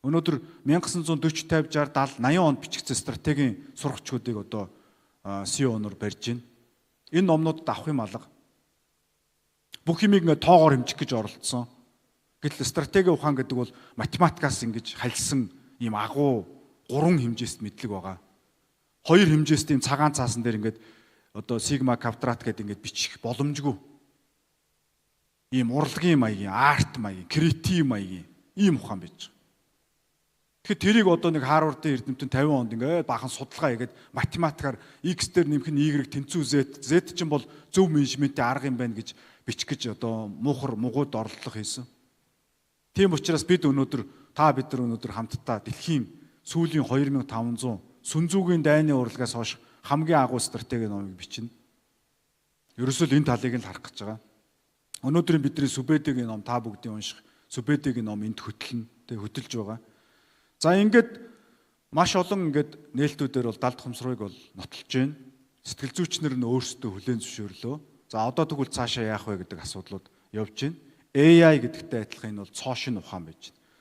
Өнөөдөр 1940, 50, 60, 70, 80 онд бичигдсэн стратегийн сургачдыг одоо CEO-нор барьж байна. Энэ номнуудад авах юм алга. Бүх юмыг ингээ тоогоор хэмжих гэж оролдсон. Гэтэл стратеги ухаан гэдэг бол математикаас ингэж хальсан ийм агуу 3 хэмжээст мэдлэг байгаа. 2 хэмжээст ийм цагаан цаасан дээр ингээд одоо сигма квадрат гэдэг ингээд бичих боломжгүй. Ийм урлагийн маягийн, арт маягийн, креатив маягийн ийм ухаан байж байгаа. Тэгэхээр тэрийг одоо нэг Харвардын эрдэмтэн 50 онд ингээд бахан судалгаа хийгээд математикаар x дээр нэмэх нь y тэнцүү z чинь бол зөв менежментийн арга юм байна гэж бичих гэж одоо муухар мугууд орлого хийсэн. Тийм учраас бид нар өнөөдөр хамтдаа дэлхийн сүүлийн 2500 Сүн Зүгийн дайны урлагаас хойш хамгийн агуу стратеги номыг бичнэ. Ерөөсөө л энэ талыг л харах гэж байгаа. Өнөөдрийн бидний Сүбэдэгийн ном та бүгдийн унших. Сүбэдэгийн ном энд хөтөлж байгаа. За ингээд маш олон ингээд нээлтүүдээр бол далд хумсрыг бол нотолж байна. Сэтгэл зүйчнэр нь өөрсдөө хүлээн зөвшөөрлөө. За одоо тэгвэл цаашаа яах вэ гэдэг асуудлууд явж байна. AI гэдэгтэй адилхан энэ бол цоо шин ухаан байж байна.